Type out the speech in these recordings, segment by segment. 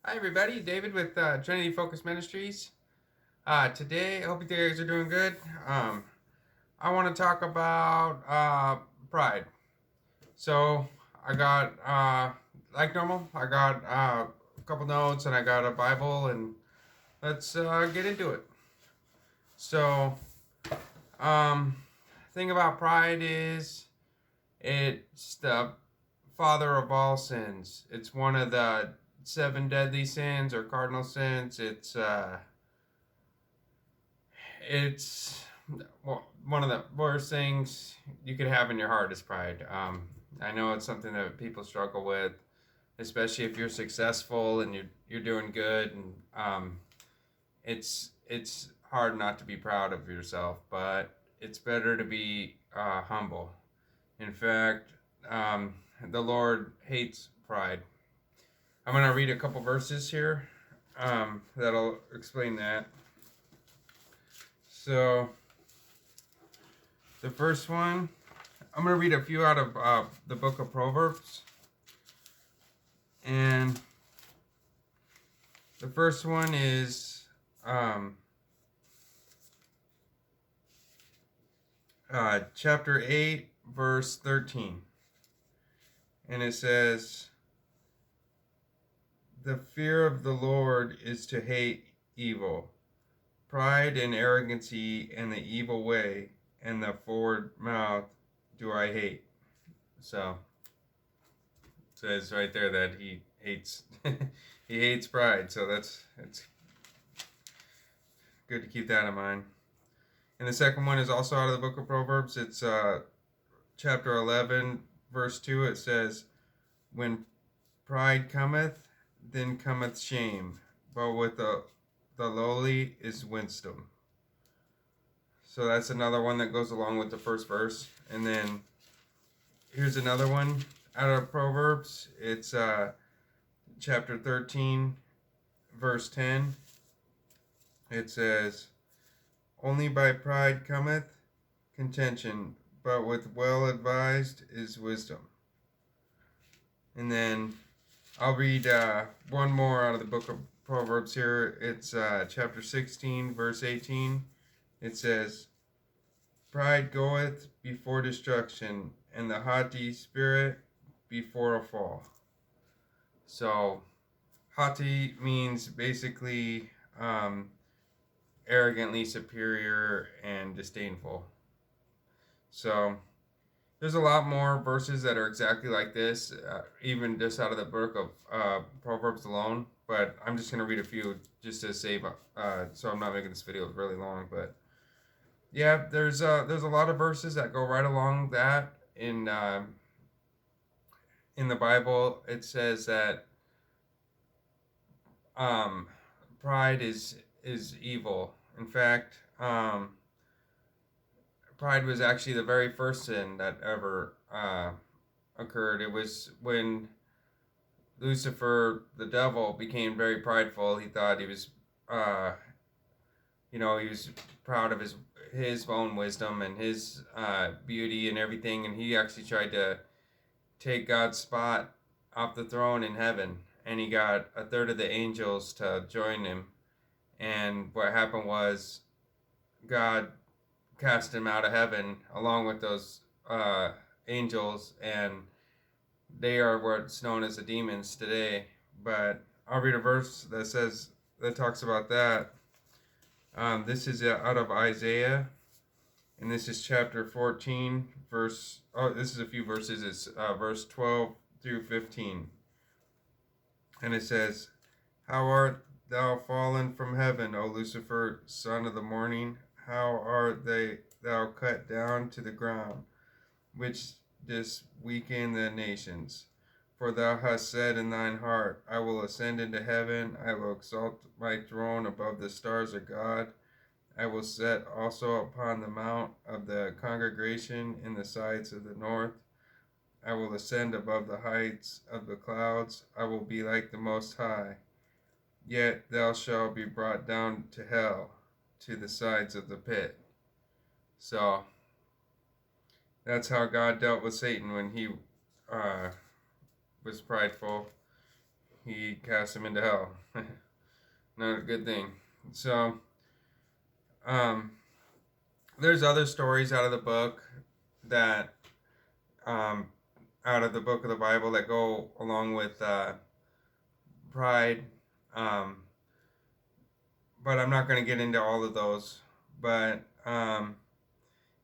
Hi, everybody. David with Trinity Focus Ministries. Today, I hope you guys are doing good. Um, I want to talk about pride. So, I got, like normal, I got a couple notes and I got a Bible, and let's get into it. So, um, thing about pride is it's the father of all sins. It's one of the seven deadly sins or cardinal sins. It's one of the worst things you could have in your heart is pride. I know it's something that people struggle with, especially if you're successful and you're doing good, and it's hard not to be proud of yourself, but it's better to be humble. In fact, um, the Lord hates pride. I'm gonna read a couple verses here that'll explain that. So the first one, I'm going to read a few out of the book of Proverbs. And the first one is um, chapter 8, verse 13. And it says, "The fear of the Lord is to hate evil, pride and arrogancy and the evil way, and the forward mouth do I hate." So it says right there that he hates he hates pride. So it's good to keep that in mind. And the second one is also out of the book of Proverbs. It's chapter 11, verse 2. It says, "When pride cometh, then cometh shame, but with the lowly is wisdom." So that's another one that goes along with the first verse. And then here's another one out of Proverbs. It's chapter 13, verse 10. It says, "Only by pride cometh contention, but with well advised is wisdom." And then I'll read one more out of the book of Proverbs here. It's chapter 16, verse 18. It says, "Pride goeth before destruction, and the haughty spirit before a fall." So, haughty means basically arrogantly superior and disdainful. So, there's a lot more verses that are exactly like this, even just out of the book of Proverbs alone. But I'm just gonna read a few just to save, so I'm not making this video really long. But yeah, there's a lot of verses that go right along that in the Bible. It says that um, pride is evil. In fact, pride was actually the very first sin that ever occurred. It was when Lucifer, the devil, became very prideful. He thought he was, uh, he was proud of his own wisdom and his beauty and everything, and he actually tried to take God's spot off the throne in heaven. And he got a third of the angels to join him. And what happened was God cast him out of heaven along with those angels, and they are what's known as the demons today. But I'll read a verse that talks about that. This is out of Isaiah, and this is chapter 14, verse. Oh, this is a few verses. It's verse 12 through 15, and it says, "How art thou fallen from heaven, O Lucifer, son of the morning? How art thou cut down to the ground, which didst weaken the nations? For thou hast said in thine heart, I will ascend into heaven, I will exalt my throne above the stars of God. I will set also upon the mount of the congregation in the sides of the north. I will ascend above the heights of the clouds. I will be like the Most High. Yet thou shalt be brought down to hell, to the sides of the pit." So that's how God dealt with Satan when he uh, was prideful. he cast him into hell. Not a good thing. So, um, there's other stories out of the book that, um, out of the book of the Bible that go along with pride. Um, but I'm not going to get into all of those. But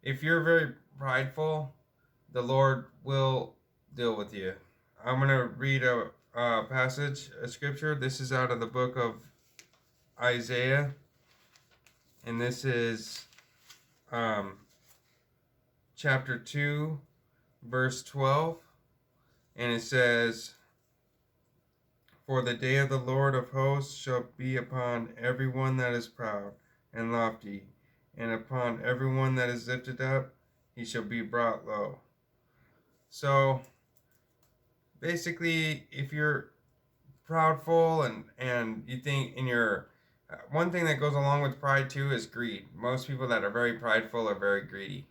if you're very prideful, the Lord will deal with you. I'm going to read a passage, a scripture. This is out of the book of Isaiah, and this is um, chapter 2, verse 12. And it says, "For the day of the Lord of hosts shall be upon everyone that is proud and lofty, and upon everyone that is lifted up, he shall be brought low." So basically, if you're proudful and you think in your one thing that goes along with pride too is greed. Most people that are very prideful are very greedy,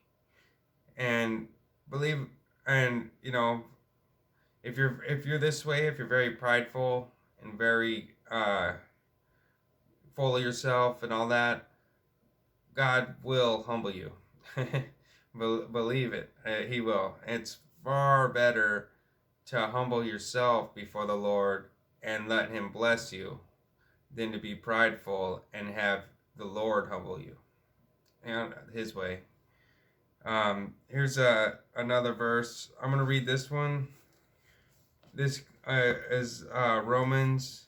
and believe and if you're this way, if you're very prideful and very full of yourself and all that, God will humble you. Believe it, He will. It's far better to humble yourself before the Lord and let Him bless you than to be prideful and have the Lord humble you and His way. Here's another verse. I'm going to read this one. This is Romans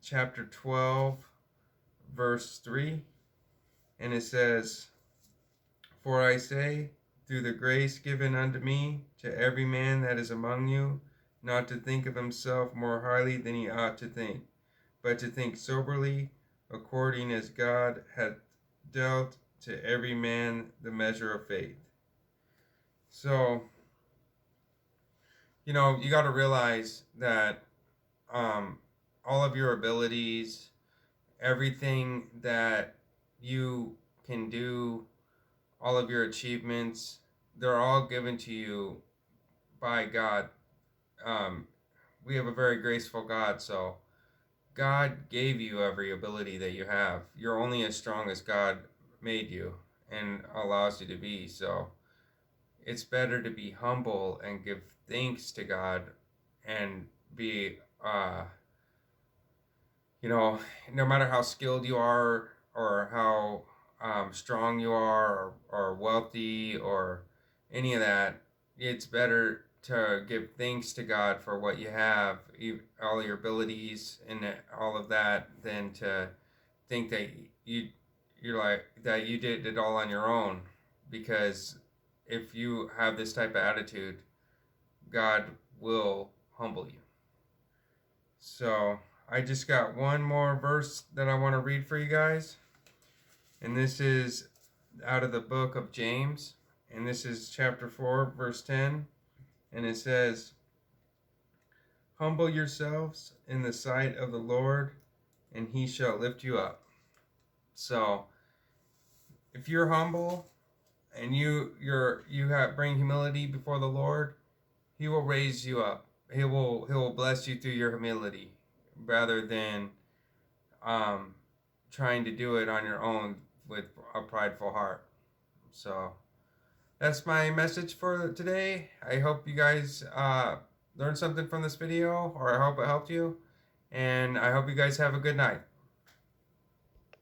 chapter 12, verse 3. And it says, "For I say, through the grace given unto me, to every man that is among you, not to think of himself more highly than he ought to think, but to think soberly, according as God hath dealt to every man the measure of faith." So, you got to realize that all of your abilities, everything that you can do, all of your achievements, they're all given to you by God. We have a very graceful God, so God gave you every ability that you have. You're only as strong as God made you and allows you to be. So it's better to be humble and give thanks to God and be, no matter how skilled you are or how strong you are or wealthy or any of that, it's better to give thanks to God for what you have, all your abilities and all of that, than to think that you're like that you did it all on your own. Because if you have this type of attitude, God will humble you. So I just got one more verse that I want to read for you guys. And this is out of the book of James. And this is chapter 4, verse 10. And it says, "Humble yourselves in the sight of the Lord, and he shall lift you up." So if you're humble and you bring humility before the Lord, He will raise you up. He will bless you through your humility, rather than trying to do it on your own with a prideful heart. So that's my message for today. I hope you guys learned something from this video, or I hope it helped you. And I hope you guys have a good night.